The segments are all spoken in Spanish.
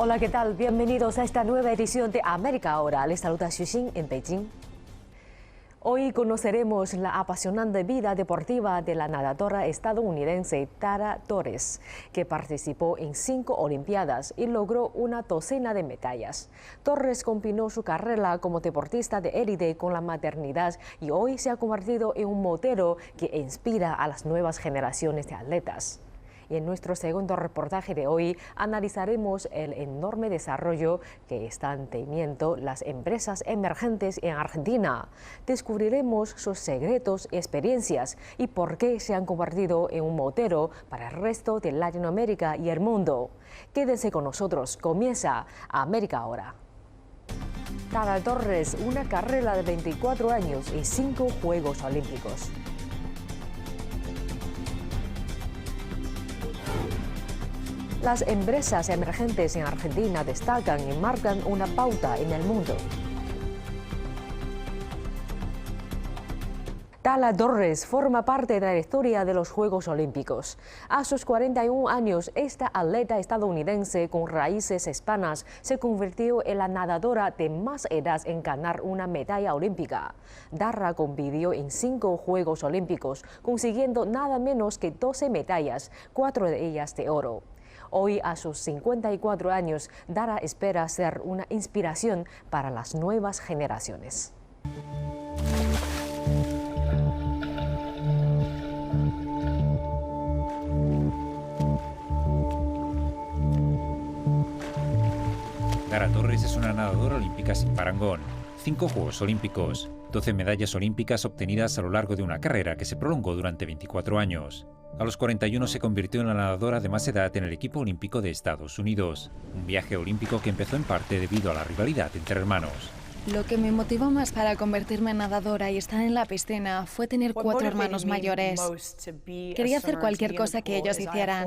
Hola, ¿qué tal? Bienvenidos a esta nueva edición de América Ahora. Les saluda Xuxin en Beijing. Hoy conoceremos la apasionante vida deportiva de la nadadora estadounidense Tara Torres, que participó en 5 Olimpiadas y logró una docena de medallas. Torres combinó su carrera como deportista de élite con la maternidad y hoy se ha convertido en un modelo que inspira a las nuevas generaciones de atletas. Y en nuestro segundo reportaje de hoy analizaremos el enorme desarrollo que están teniendo las empresas emergentes en Argentina. Descubriremos sus secretos y experiencias y por qué se han convertido en un modelo para el resto de Latinoamérica y el mundo. Quédense con nosotros, comienza América Ahora. Tara Torres, una carrera de 24 años y 5 Juegos Olímpicos. Las empresas emergentes en Argentina destacan y marcan una pauta en el mundo. Tara Torres forma parte de la historia de los Juegos Olímpicos. A sus 41 años, esta atleta estadounidense con raíces hispanas se convirtió en la nadadora de más edad en ganar una medalla olímpica. Tara compitió en 5 Juegos Olímpicos, consiguiendo nada menos que 12 medallas, 4 de ellas de oro. Hoy, a sus 54 años, Tara espera ser una inspiración para las nuevas generaciones. Tara Torres es una nadadora olímpica sin parangón. 5 Juegos Olímpicos, 12 medallas olímpicas obtenidas a lo largo de una carrera que se prolongó durante 24 años. A los 41 se convirtió en la nadadora de más edad en el equipo olímpico de Estados Unidos. Un viaje olímpico que empezó en parte debido a la rivalidad entre hermanos. Lo que me motivó más para convertirme en nadadora y estar en la piscina fue tener 4 hermanos mayores. Quería hacer cualquier cosa que ellos hicieran.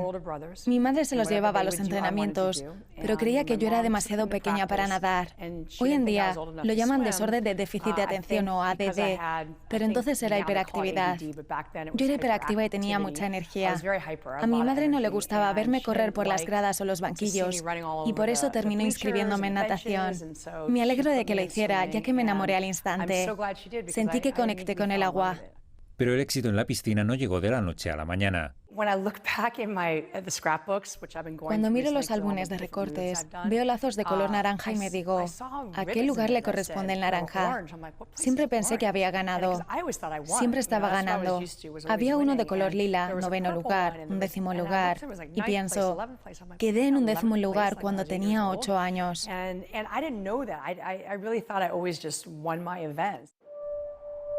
Mi madre se los llevaba a los entrenamientos, pero creía que yo era demasiado pequeña para nadar. Hoy en día lo llaman desorden de déficit de atención o ADD, pero entonces era hiperactividad. Yo era hiperactiva y tenía mucha energía. A mi madre no le gustaba verme correr por las gradas o los banquillos, y por eso terminó inscribiéndome en natación. Me alegro de que lo hiciera, ya que me enamoré al instante. Sentí que conecté con el agua. Pero el éxito en la piscina no llegó de la noche a la mañana. Cuando miro los álbumes de recortes, veo lazos de color naranja y me digo, ¿a qué lugar le corresponde el naranja? Siempre pensé que había ganado. Siempre estaba ganando. Había uno de color lila, 9º lugar, 10º lugar. Y pienso, quedé en 11º lugar cuando tenía 8 años.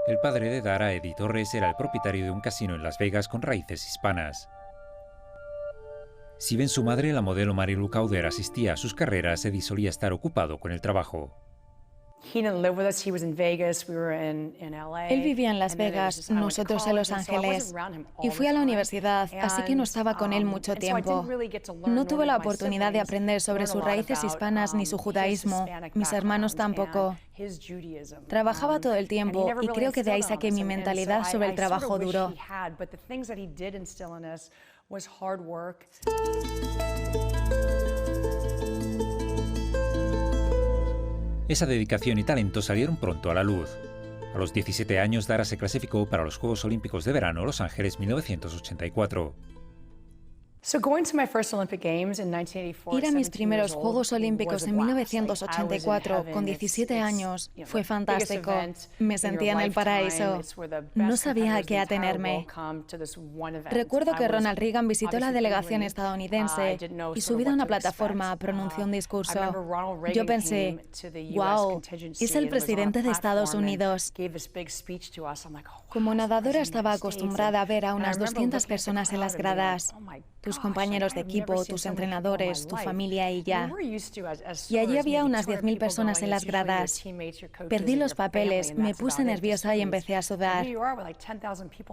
El padre de Tara, Eddie Torres, era el propietario de un casino en Las Vegas con raíces hispanas. Si bien su madre, la modelo Marilu Cauder, asistía a sus carreras, Eddie solía estar ocupado con el trabajo. Él vivía en Las Vegas, nosotros en Los Ángeles, y fui a la universidad, así que no estaba con él mucho tiempo. No tuve la oportunidad de aprender sobre sus raíces hispanas ni su judaísmo, mis hermanos tampoco. Trabajaba todo el tiempo y creo que de ahí saqué mi mentalidad sobre el trabajo duro. Esa dedicación y talento salieron pronto a la luz. A los 17 años, Tara se clasificó para los Juegos Olímpicos de Verano Los Ángeles 1984. Ir a mis primeros Juegos Olímpicos en 1984, con 17 años, fue fantástico. Me sentía en el paraíso. No sabía a qué atenerme. Recuerdo que Ronald Reagan visitó la delegación estadounidense y subido a una plataforma pronunció un discurso. Yo pensé, wow, es el presidente de Estados Unidos. Como nadadora estaba acostumbrada a ver a unas 200 personas en las gradas. Tus compañeros de equipo, tus entrenadores, tu familia y ya. Y allí había unas 10.000 personas en las gradas. Perdí los papeles, me puse nerviosa y empecé a sudar.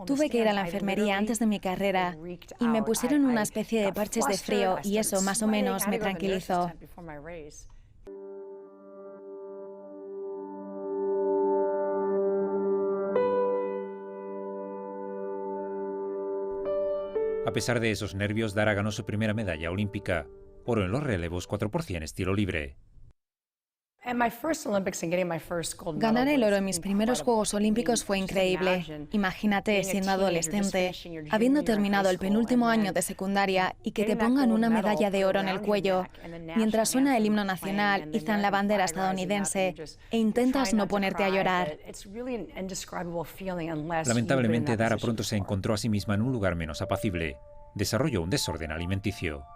Tuve que ir a la enfermería antes de mi carrera y me pusieron una especie de parches de frío y eso más o menos me tranquilizó. A pesar de esos nervios, Tara ganó su primera medalla olímpica. oro en los relevos 4x100 estilo libre. Ganar el oro en mis primeros Juegos Olímpicos fue increíble. Imagínate siendo adolescente, habiendo terminado el penúltimo año de secundaria y que te pongan una medalla de oro en el cuello, mientras suena el himno nacional, izan la bandera estadounidense e intentas no ponerte a llorar. Lamentablemente, Dara pronto se encontró a sí misma en un lugar menos apacible. Desarrolló un desorden alimenticio.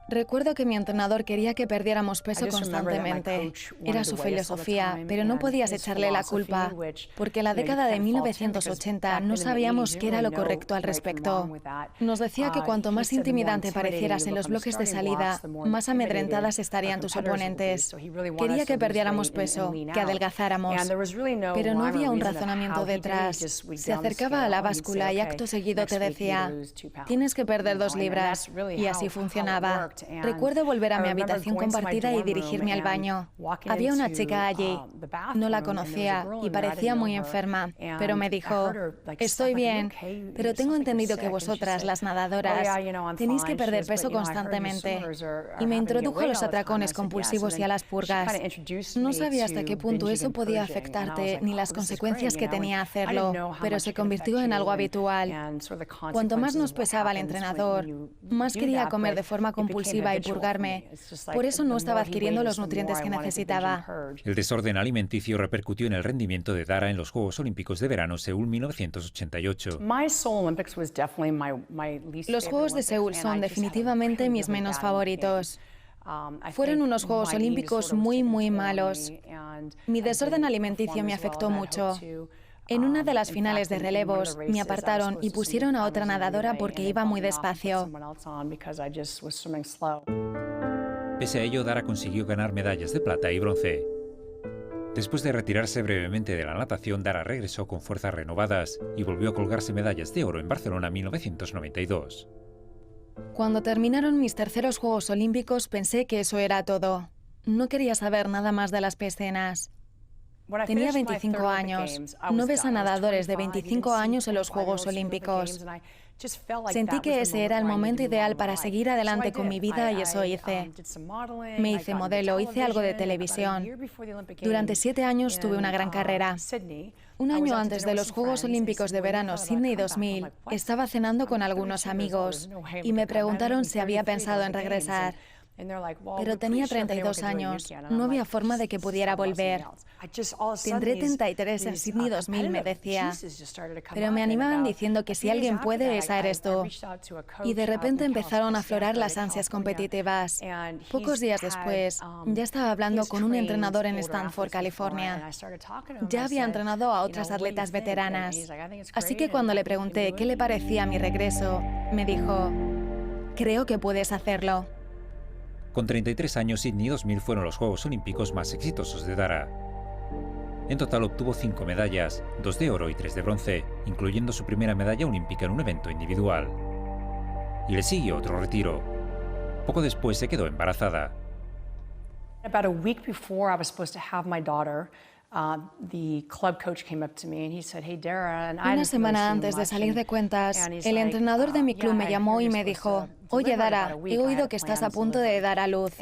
Recuerdo que mi entrenador quería que perdiéramos peso constantemente. Era su filosofía, pero no podías echarle la culpa, porque en la década de 1980 no sabíamos qué era lo correcto al respecto. Nos decía que cuanto más intimidante parecieras en los bloques de salida, más amedrentadas estarían tus oponentes. Quería que perdiéramos peso, que adelgazáramos, pero no había un razonamiento detrás. Se acercaba a la báscula y acto seguido te decía, tienes que perder 2 libras, y así funcionaba. Recuerdo volver a mi habitación compartida y dirigirme al baño. Había una chica allí. No la conocía y parecía muy enferma, pero me dijo, estoy bien, pero tengo entendido que vosotras, las nadadoras, tenéis que perder peso constantemente. Y me introdujo a los atracones compulsivos y a las purgas. No sabía hasta qué punto eso podía afectarte ni las consecuencias que tenía hacerlo, pero se convirtió en algo habitual. Cuanto más nos pesaba el entrenador, más quería comer de forma compulsiva y purgarme. Por eso no estaba adquiriendo los nutrientes que necesitaba. El desorden alimenticio repercutió en el rendimiento de Dara en los Juegos Olímpicos de Verano Seúl 1988. Los Juegos de Seúl son definitivamente mis menos favoritos. Fueron unos Juegos Olímpicos muy malos. Mi desorden alimenticio me afectó mucho. En una de las finales de relevos, me apartaron y pusieron a otra nadadora porque iba muy despacio. Pese a ello, Dara consiguió ganar medallas de plata y bronce. Después de retirarse brevemente de la natación, Dara regresó con fuerzas renovadas y volvió a colgarse medallas de oro en Barcelona 1992. Cuando terminaron mis terceros Juegos Olímpicos, pensé que eso era todo. No quería saber nada más de las piscinas. Tenía 25 años. No ves a nadadores de 25 años en los Juegos Olímpicos. Sentí que ese era el momento ideal para seguir adelante con mi vida y eso hice. Me hice modelo, hice algo de televisión. Durante 7 años tuve una gran carrera. Un año antes de los Juegos Olímpicos de Verano Sydney 2000, estaba cenando con algunos amigos y me preguntaron si había pensado en regresar. Pero tenía 32 años, no había forma de que pudiera volver. Tendré 33 en Sydney 2000, me decía. Pero me animaban diciendo que si alguien puede, esa eres tú. Y de repente empezaron a aflorar las ansias competitivas. Pocos días después, ya estaba hablando con un entrenador en Stanford, California. Ya había entrenado a otras atletas veteranas. Así que cuando le pregunté qué le parecía mi regreso, me dijo, creo que puedes hacerlo. Con 33 años, Sydney 2000 fueron los Juegos Olímpicos más exitosos de Dara. En total obtuvo 5 medallas, 2 de oro y 3 de bronce, incluyendo su primera medalla olímpica en un evento individual. Y le siguió otro retiro. Poco después se quedó embarazada. About a week before I was supposed to have my daughter, the club coach came up to me and he said, "Hey Dara," Una semana antes de salir de cuentas, el entrenador de mi club me llamó y me dijo, oye Dara, he oído que estás a punto de dar a luz.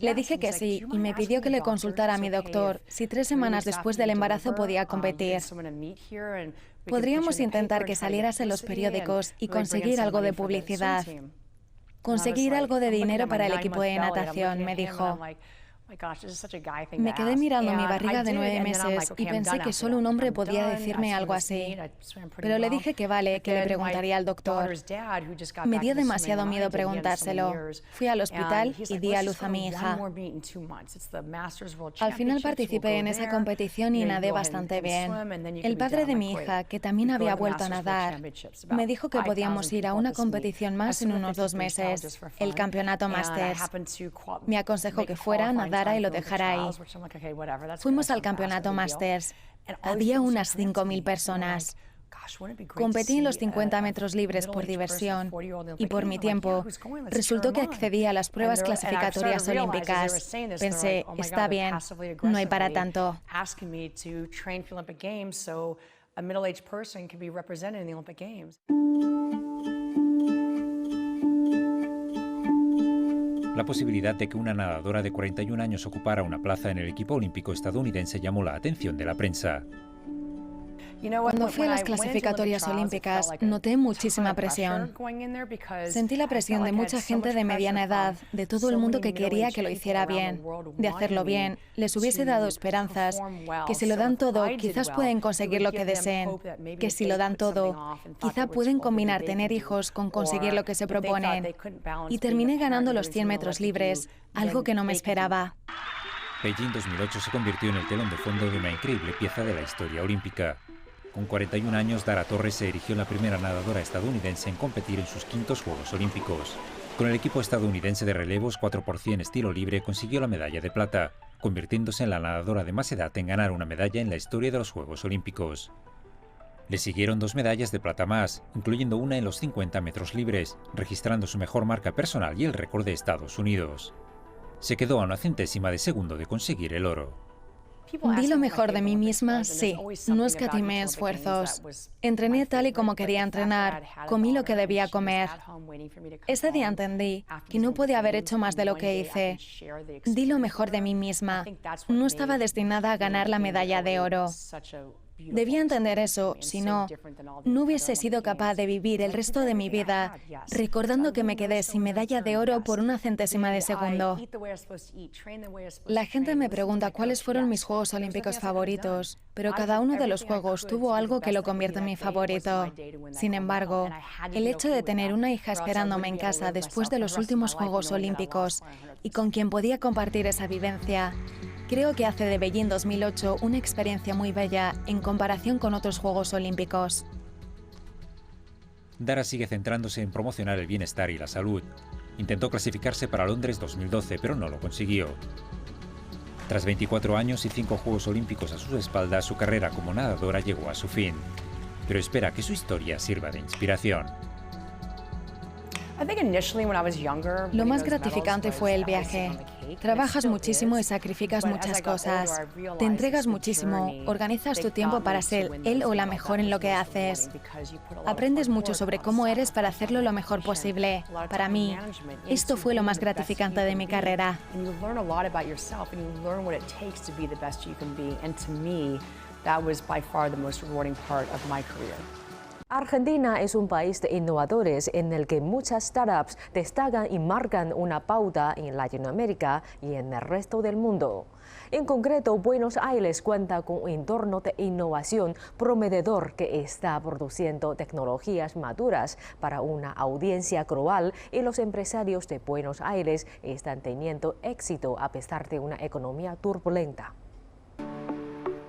Le dije que sí y me pidió que le consultara a mi doctor si 3 semanas después del embarazo podía competir. Podríamos intentar que salieras en los periódicos y conseguir algo de publicidad. Conseguir algo de dinero para el equipo de natación, me dijo. Me quedé mirando mi barriga de 9 meses y pensé que solo un hombre podía decirme algo así. Pero le dije que vale, que le preguntaría al doctor. Me dio demasiado miedo preguntárselo. Fui al hospital y di a luz a mi hija. Al final participé en esa competición y nadé bastante bien. El padre de mi hija, que también había vuelto a nadar, me dijo que podíamos ir a una competición más en unos 2 meses, el campeonato Masters. Me aconsejó que fuera, nadara y lo dejara ahí. Fuimos al campeonato Masters. Había unas 5.000 personas. Competí en los 50 metros libres por diversión y por mi tiempo resultó que accedí a las pruebas clasificatorias olímpicas. Pensé, está bien, no hay para tanto. La posibilidad de que una nadadora de 41 años ocupara una plaza en el equipo olímpico estadounidense llamó la atención de la prensa. Cuando fui a las clasificatorias olímpicas, noté muchísima presión. Sentí la presión de mucha gente de mediana edad, de todo el mundo que quería que lo hiciera bien, de hacerlo bien. Les hubiese dado esperanzas, que si lo dan todo, quizás pueden conseguir lo que deseen, que si lo dan todo, quizá pueden combinar tener hijos con conseguir lo que se proponen. Y terminé ganando los 100 metros libres, algo que no me esperaba. Beijing 2008 se convirtió en el telón de fondo de una increíble pieza de la historia olímpica. Con 41 años, Dara Torres se erigió en la primera nadadora estadounidense en competir en sus quintos Juegos Olímpicos. Con el equipo estadounidense de relevos 4x100 estilo libre consiguió la medalla de plata, convirtiéndose en la nadadora de más edad en ganar una medalla en la historia de los Juegos Olímpicos. Le siguieron 2 medallas de plata más, incluyendo una en los 50 metros libres, registrando su mejor marca personal y el récord de Estados Unidos. Se quedó a una centésima de segundo de conseguir el oro. Di lo mejor de mí misma, sí. No escatimé esfuerzos. Entrené tal y como quería entrenar. Comí lo que debía comer. Ese día entendí que no podía haber hecho más de lo que hice. Di lo mejor de mí misma. No estaba destinada a ganar la medalla de oro. Debía entender eso, si no, no hubiese sido capaz de vivir el resto de mi vida recordando que me quedé sin medalla de oro por una centésima de segundo. La gente me pregunta cuáles fueron mis Juegos Olímpicos favoritos, pero cada uno de los Juegos tuvo algo que lo convierte en mi favorito. Sin embargo, el hecho de tener una hija esperándome en casa después de los últimos Juegos Olímpicos y con quien podía compartir esa vivencia, creo que hace de Beijing 2008 una experiencia muy bella en comparación con otros Juegos Olímpicos. Dara sigue centrándose en promocionar el bienestar y la salud. Intentó clasificarse para Londres 2012, pero no lo consiguió. Tras 24 años y 5 Juegos Olímpicos a sus espaldas, su carrera como nadadora llegó a su fin. Pero espera que su historia sirva de inspiración. Lo más gratificante fue el viaje. Trabajas muchísimo y sacrificas muchas cosas. Te entregas muchísimo, organizas tu tiempo para ser él o la mejor en lo que haces. Aprendes mucho sobre cómo eres para hacerlo lo mejor posible. Para mí, esto fue lo más gratificante de mi carrera. Argentina es un país de innovadores en el que muchas startups destacan y marcan una pauta en Latinoamérica y en el resto del mundo. En concreto, Buenos Aires cuenta con un entorno de innovación prometedor que está produciendo tecnologías maduras para una audiencia global y los empresarios de Buenos Aires están teniendo éxito a pesar de una economía turbulenta.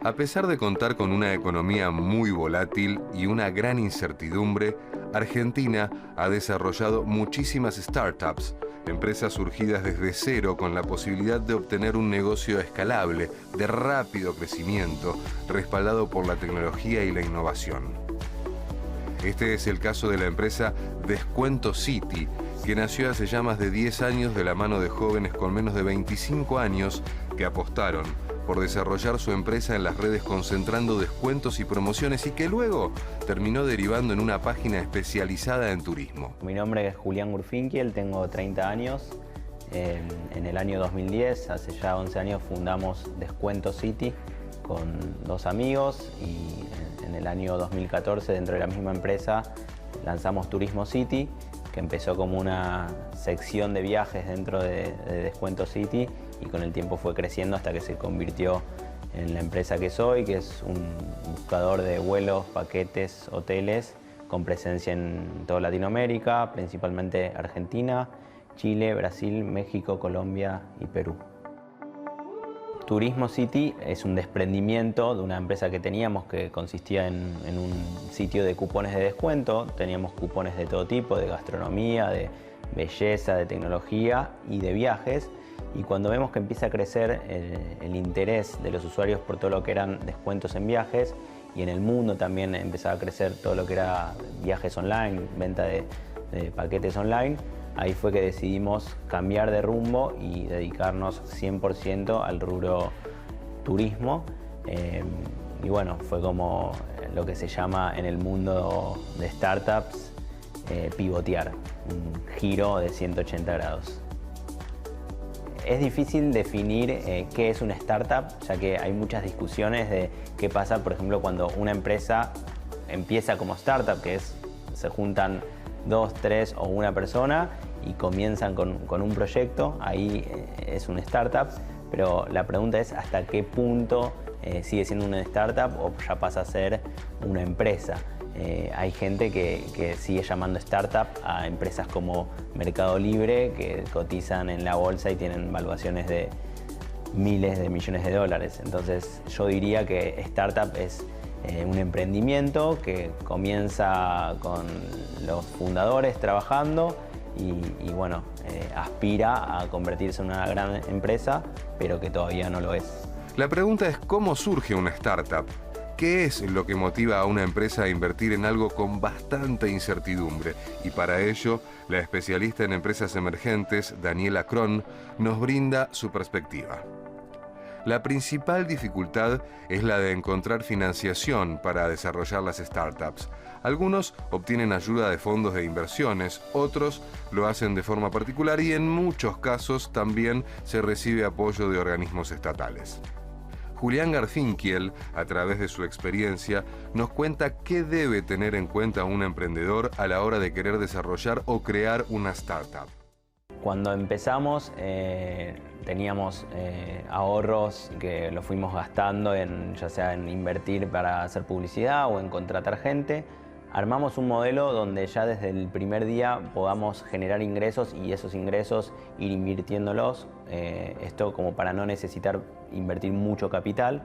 A pesar de contar con una economía muy volátil y una gran incertidumbre, Argentina ha desarrollado muchísimas startups, empresas surgidas desde cero con la posibilidad de obtener un negocio escalable, de rápido crecimiento, respaldado por la tecnología y la innovación. Este es el caso de la empresa Descuento City, que nació hace ya más de 10 años de la mano de jóvenes con menos de 25 años que apostaron por desarrollar su empresa en las redes concentrando descuentos y promociones y que luego terminó derivando en una página especializada en turismo. Mi nombre es Julián Gurfinkiel, tengo 30 años. En el año 2010, hace ya 11 años, fundamos Descuento City con 2 amigos y en el año 2014, dentro de la misma empresa, lanzamos Turismo City, que empezó como una sección de viajes dentro de Descuento City y con el tiempo fue creciendo hasta que se convirtió en la empresa que soy, que es un buscador de vuelos, paquetes, hoteles, con presencia en toda Latinoamérica, principalmente Argentina, Chile, Brasil, México, Colombia y Perú. Turismo City es un desprendimiento de una empresa que teníamos que consistía en un sitio de cupones de descuento. Teníamos cupones de todo tipo, de gastronomía, de belleza, de tecnología y de viajes. Y cuando vemos que empieza a crecer el interés de los usuarios por todo lo que eran descuentos en viajes y en el mundo también empezaba a crecer todo lo que era viajes online, venta de paquetes online, ahí fue que decidimos cambiar de rumbo y dedicarnos 100% al rubro turismo. Y bueno, fue como lo que se llama en el mundo de startups pivotear, un giro de 180 grados. Es difícil definir qué es una startup, ya que hay muchas discusiones de qué pasa, por ejemplo, cuando una empresa empieza como startup, que es, se juntan 2, 3 o una persona y comienzan con un proyecto, ahí es una startup, pero la pregunta es hasta qué punto sigue siendo una startup o ya pasa a ser una empresa. Hay gente que sigue llamando startup a empresas como Mercado Libre, que cotizan en la bolsa y tienen valuaciones de miles de millones de dólares. Entonces yo diría que startup es un emprendimiento que comienza con los fundadores trabajando y bueno, aspira a convertirse en una gran empresa, pero que todavía no lo es. La pregunta es ¿cómo surge una startup? ¿Qué es lo que motiva a una empresa a invertir en algo con bastante incertidumbre? Y para ello, la especialista en empresas emergentes, Daniela Cron, nos brinda su perspectiva. La principal dificultad es la de encontrar financiación para desarrollar las startups. Algunos obtienen ayuda de fondos de inversiones, otros lo hacen de forma particular y en muchos casos también se recibe apoyo de organismos estatales. Julián Garfinkiel, a través de su experiencia, nos cuenta qué debe tener en cuenta un emprendedor a la hora de querer desarrollar o crear una startup. Cuando empezamos teníamos ahorros que los fuimos gastando ya sea en invertir para hacer publicidad o en contratar gente. Armamos un modelo donde ya desde el primer día podamos generar ingresos y esos ingresos ir invirtiéndolos, esto como para no necesitar invertir mucho capital,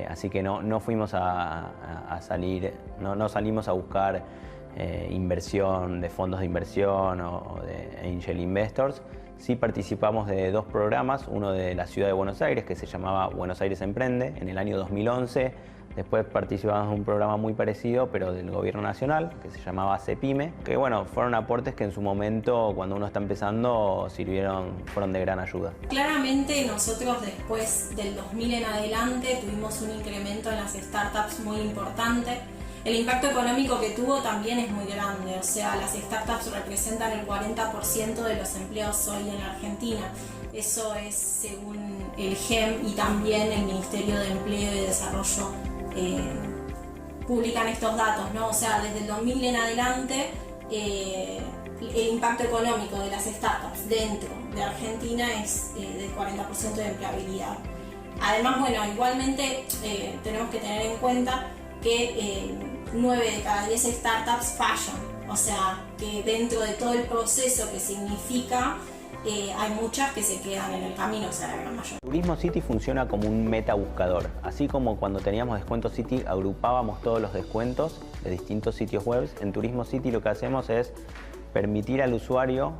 así que no fuimos a salir, no salimos a buscar inversión de fondos de inversión o de angel investors. Sí participamos de 2 programas, uno de la ciudad de Buenos Aires que se llamaba Buenos Aires Emprende en el año 2011. Después participamos de un programa muy parecido, pero del gobierno nacional, que se llamaba CEPYME, que bueno, fueron aportes que en su momento, cuando uno está empezando, fueron de gran ayuda. Claramente nosotros después del 2000 en adelante tuvimos un incremento en las startups muy importante. El impacto económico que tuvo también es muy grande, o sea, las startups representan el 40% de los empleos hoy en la Argentina. Eso es según el GEM y también el Ministerio de Empleo y Desarrollo publican estos datos, ¿no? O sea, desde el 2000 en adelante el impacto económico de las startups dentro de Argentina es del 40% de empleabilidad. Además, bueno, igualmente tenemos que tener en cuenta que 9 de cada 10 startups fallan, o sea, que dentro de todo el proceso que significa hay muchas que se quedan en el camino, o sea, la gran mayoría. Turismo City funciona como un meta buscador. Así como cuando teníamos Descuento City agrupábamos todos los descuentos de distintos sitios web, en Turismo City lo que hacemos es permitir al usuario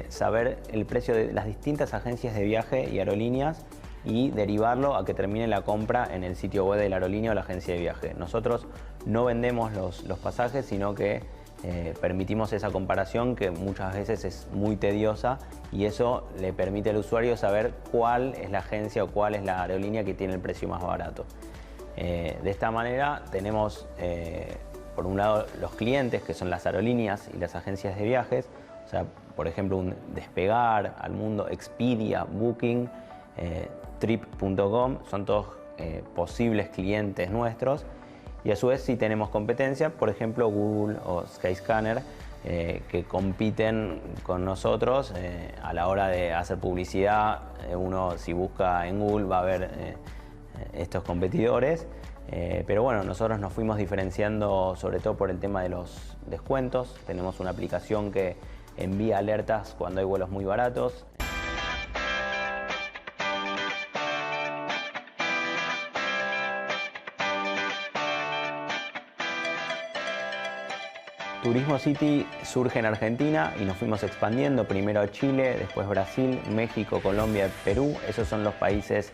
saber el precio de las distintas agencias de viaje y aerolíneas y derivarlo a que termine la compra en el sitio web de la aerolínea o la agencia de viaje. Nosotros no vendemos los pasajes, sino que permitimos esa comparación que muchas veces es muy tediosa y eso le permite al usuario saber cuál es la agencia o cuál es la aerolínea que tiene el precio más barato. De esta manera tenemos por un lado los clientes, que son las aerolíneas y las agencias de viajes, o sea, por ejemplo, un Despegar, Almundo, Expedia, Booking, Trip.com, son todos posibles clientes nuestros. Y a su vez sí tenemos competencia, por ejemplo Google o Skyscanner, que compiten con nosotros a la hora de hacer publicidad. Uno si busca en Google va a ver estos competidores, pero bueno, nosotros nos fuimos diferenciando sobre todo por el tema de los descuentos. Tenemos una aplicación que envía alertas cuando hay vuelos muy baratos. Turismo City surge en Argentina y nos fuimos expandiendo, primero a Chile, después Brasil, México, Colombia, Perú. Esos son los países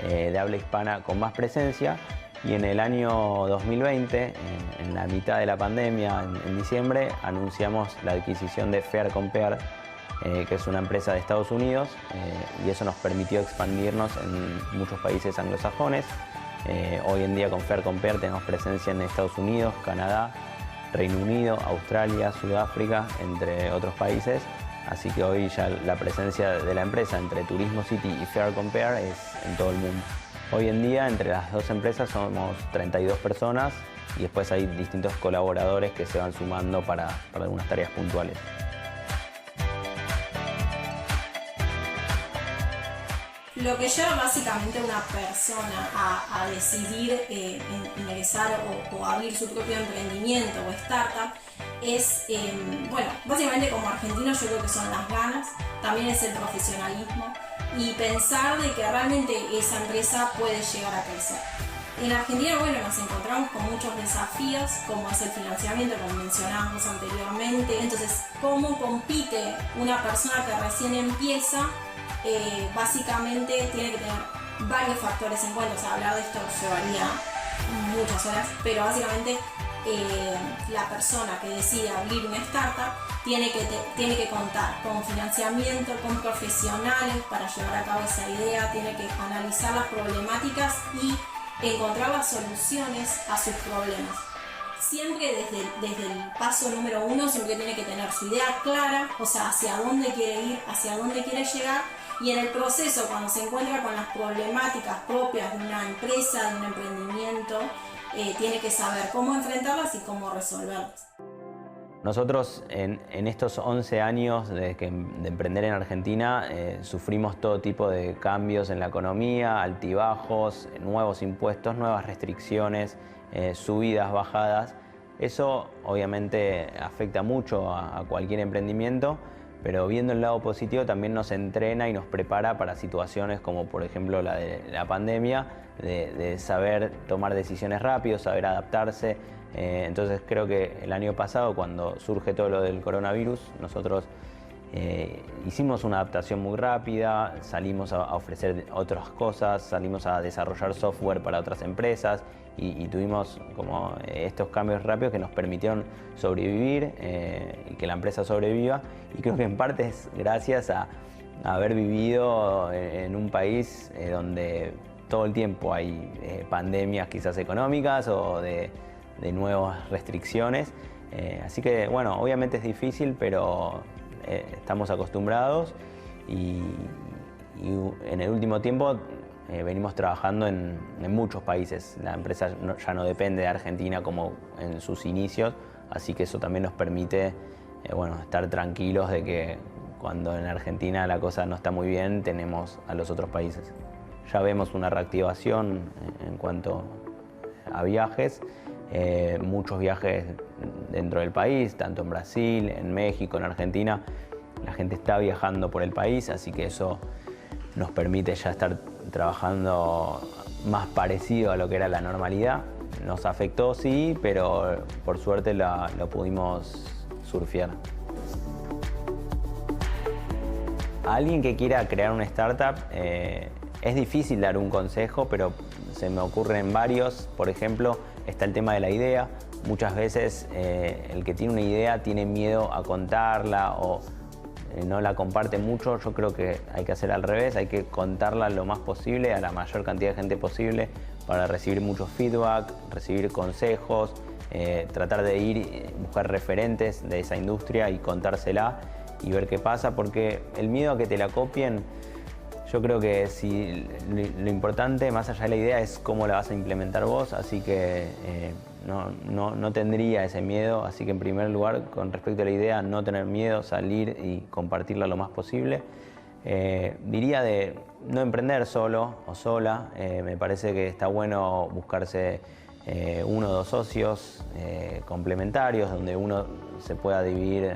de habla hispana con más presencia. Y en el año 2020, en la mitad de la pandemia, en diciembre, anunciamos la adquisición de Fair Compare, que es una empresa de Estados Unidos, y eso nos permitió expandirnos en muchos países anglosajones. Hoy en día con Fair Compare tenemos presencia en Estados Unidos, Canadá, Reino Unido, Australia, Sudáfrica, entre otros países. Así que hoy ya la presencia de la empresa entre Turismo City y Fair Compare es en todo el mundo. Hoy en día entre las dos empresas somos 32 personas y después hay distintos colaboradores que se van sumando para algunas tareas puntuales. Lo que lleva básicamente a una persona a decidir ingresar o abrir su propio emprendimiento o startup es, bueno, básicamente como argentino yo creo que son las ganas, también es el profesionalismo y pensar de que realmente esa empresa puede llegar a crecer. En Argentina, bueno, nos encontramos con muchos desafíos, como es el financiamiento, como mencionábamos anteriormente. Entonces, ¿cómo compite una persona que recién empieza? Básicamente tiene que tener varios factores en cuenta. O sea, hablar de esto llevaría muchas horas, pero básicamente la persona que decide abrir una startup tiene que contar con financiamiento, con profesionales para llevar a cabo esa idea, tiene que analizar las problemáticas y encontrar las soluciones a sus problemas. Siempre desde el paso número 1 siempre tiene que tener su idea clara, o sea, hacia dónde quiere ir, hacia dónde quiere llegar, y en el proceso, cuando se encuentra con las problemáticas propias de una empresa, de un emprendimiento, tiene que saber cómo enfrentarlas y cómo resolverlas. Nosotros en estos 11 años de emprender en Argentina sufrimos todo tipo de cambios en la economía, altibajos, nuevos impuestos, nuevas restricciones, subidas, bajadas. Eso obviamente afecta mucho a cualquier emprendimiento, pero viendo el lado positivo también nos entrena y nos prepara para situaciones como por ejemplo la de la pandemia, de saber tomar decisiones rápido, saber adaptarse. Entonces creo que el año pasado, cuando surge todo lo del coronavirus, nosotros hicimos una adaptación muy rápida, salimos a ofrecer otras cosas, salimos a desarrollar software para otras empresas y tuvimos como estos cambios rápidos que nos permitieron sobrevivir y que la empresa sobreviva. Y creo que en parte es gracias a haber vivido en un país donde todo el tiempo hay pandemias quizás económicas o de nuevas restricciones. Así que bueno, obviamente es difícil, pero estamos acostumbrados y en el último tiempo venimos trabajando en muchos países. La empresa ya no depende de Argentina como en sus inicios, así que eso también nos permite bueno, estar tranquilos de que cuando en Argentina la cosa no está muy bien, tenemos a los otros países. Ya vemos una reactivación en cuanto a viajes, muchos viajes dentro del país, tanto en Brasil, en México, en Argentina. La gente está viajando por el país, así que eso nos permite ya estar trabajando más parecido a lo que era la normalidad. Nos afectó, sí, pero por suerte lo pudimos surfear. A alguien que quiera crear una startup es difícil dar un consejo, pero se me ocurren varios. Por ejemplo, está el tema de la idea. Muchas veces el que tiene una idea tiene miedo a contarla o no la comparte mucho. Yo creo que hay que hacer al revés, hay que contarla lo más posible a la mayor cantidad de gente posible para recibir mucho feedback, recibir consejos, tratar de buscar referentes de esa industria y contársela y ver qué pasa, porque el miedo a que te la copien, yo creo que lo importante, más allá de la idea, es cómo la vas a implementar vos, así que no tendría ese miedo. Así que en primer lugar, con respecto a la idea, no tener miedo, salir y compartirla lo más posible. Diría de no emprender solo o sola. Me parece que está bueno buscarse 1 o 2 socios complementarios, donde uno se pueda dividir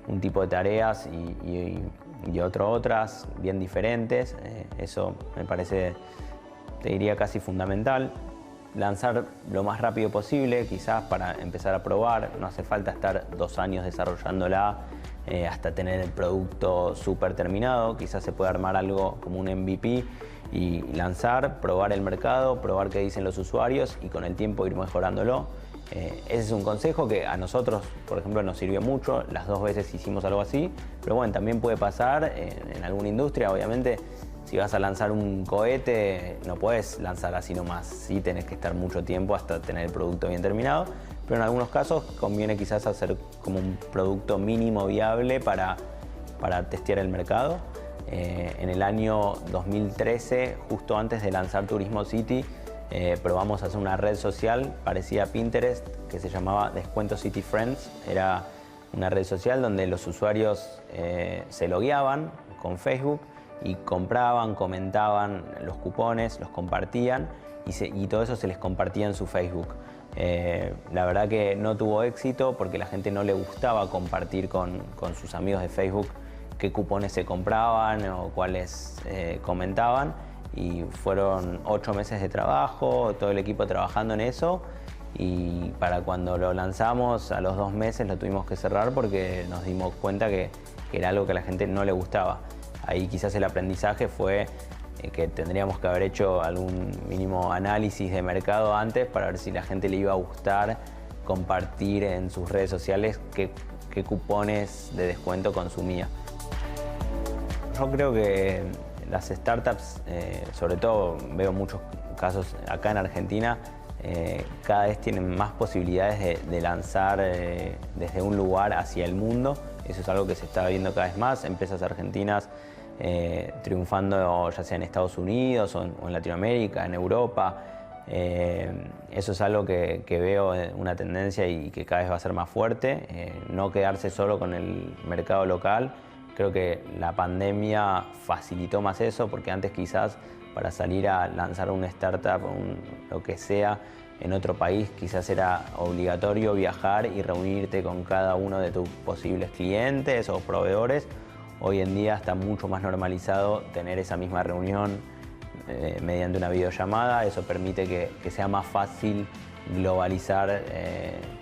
un tipo de tareas y otras bien diferentes. Eso me parece, te diría, casi fundamental. Lanzar lo más rápido posible, quizás para empezar a probar. No hace falta estar 2 años desarrollándola hasta tener el producto súper terminado. Quizás se puede armar algo como un MVP y lanzar, probar el mercado, probar qué dicen los usuarios y con el tiempo ir mejorándolo. Ese es un consejo que a nosotros, por ejemplo, nos sirvió mucho. Las 2 veces hicimos algo así, pero bueno, también puede pasar en alguna industria. Obviamente, si vas a lanzar un cohete, no puedes lanzar así nomás. Sí tenés que estar mucho tiempo hasta tener el producto bien terminado, pero en algunos casos conviene quizás hacer como un producto mínimo viable para para testear el mercado. En el año 2013, justo antes de lanzar Turismo City, probamos a hacer una red social parecida a Pinterest que se llamaba Descuento City Friends. Era una red social donde los usuarios se logueaban con Facebook y compraban, comentaban los cupones, los compartían y todo eso se les compartía en su Facebook. La verdad que no tuvo éxito porque la gente no le gustaba compartir con sus amigos de Facebook qué cupones se compraban o cuáles comentaban, y fueron 8 meses de trabajo, todo el equipo trabajando en eso, y para cuando lo lanzamos a los 2 meses lo tuvimos que cerrar porque nos dimos cuenta que era algo que a la gente no le gustaba. Ahí quizás el aprendizaje fue que tendríamos que haber hecho algún mínimo análisis de mercado antes para ver si la gente le iba a gustar compartir en sus redes sociales qué cupones de descuento consumía. Yo creo que las startups, sobre todo veo muchos casos acá en Argentina, cada vez tienen más posibilidades de lanzar desde un lugar hacia el mundo. Eso es algo que se está viendo cada vez más. Empresas argentinas triunfando ya sea en Estados Unidos o en Latinoamérica, en Europa. Eso es algo que veo una tendencia y que cada vez va a ser más fuerte. No quedarse solo con el mercado local. Creo que la pandemia facilitó más eso, porque antes quizás para salir a lanzar una startup o lo que sea en otro país quizás era obligatorio viajar y reunirte con cada uno de tus posibles clientes o proveedores. Hoy en día está mucho más normalizado tener esa misma reunión mediante una videollamada. Eso permite que sea más fácil globalizar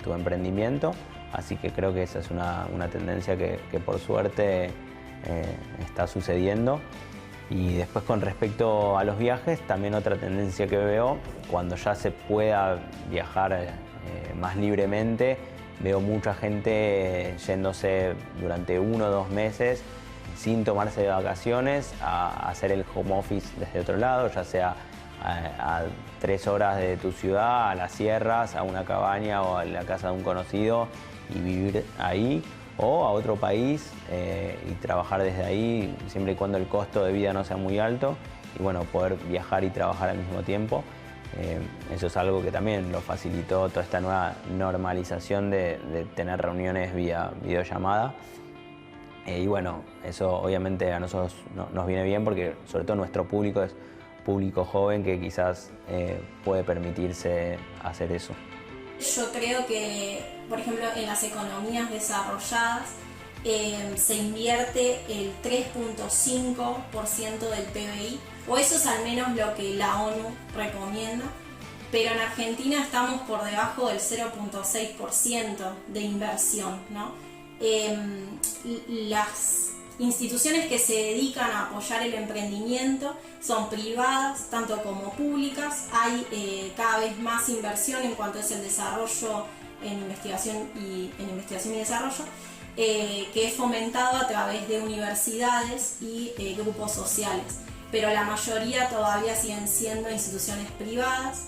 tu emprendimiento. Así que creo que esa es una tendencia que por suerte está sucediendo. Y después, con respecto a los viajes, también otra tendencia que veo, cuando ya se pueda viajar más libremente, veo mucha gente yéndose durante 1 o 2 meses sin tomarse de vacaciones a hacer el home office desde otro lado, ya sea a 3 horas de tu ciudad, a las sierras, a una cabaña o a la casa de un conocido y vivir ahí, o a otro país y trabajar desde ahí, siempre y cuando el costo de vida no sea muy alto, y bueno, poder viajar y trabajar al mismo tiempo. Eso es algo que también lo facilitó toda esta nueva normalización de tener reuniones vía videollamada. Y bueno, eso obviamente a nosotros nos viene bien porque sobre todo nuestro público es público joven que quizás puede permitirse hacer eso. Yo creo que, por ejemplo, en las economías desarrolladas se invierte el 3.5% del PBI, o eso es al menos lo que la ONU recomienda, pero en Argentina estamos por debajo del 0.6% de inversión, ¿no? Las instituciones que se dedican a apoyar el emprendimiento son privadas, tanto como públicas. Hay cada vez más inversión en cuanto es el desarrollo en investigación y desarrollo, que es fomentado a través de universidades y grupos sociales, pero la mayoría todavía siguen siendo instituciones privadas.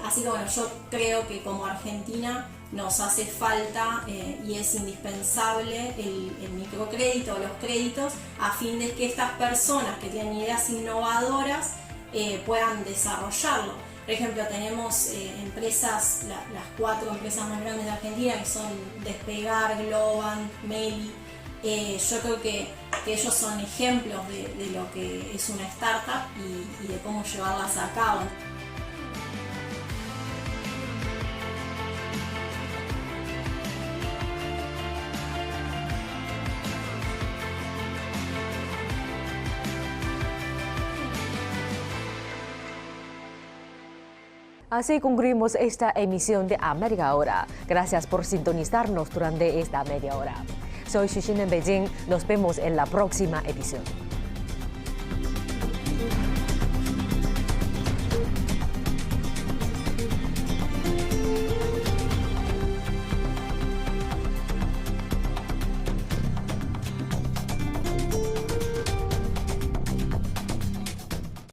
Así que bueno, yo creo que como Argentina nos hace falta y es indispensable el microcrédito o los créditos a fin de que estas personas que tienen ideas innovadoras puedan desarrollarlo. Por ejemplo, tenemos empresas, las 4 empresas más grandes de Argentina, que son Despegar, Globant, Meli. Yo creo que ellos son ejemplos de lo que es una startup y de cómo llevarlas a cabo. Así concluimos esta emisión de América Ahora. Gracias por sintonizarnos durante esta media hora. Soy Xuxin en Beijing. Nos vemos en la próxima edición.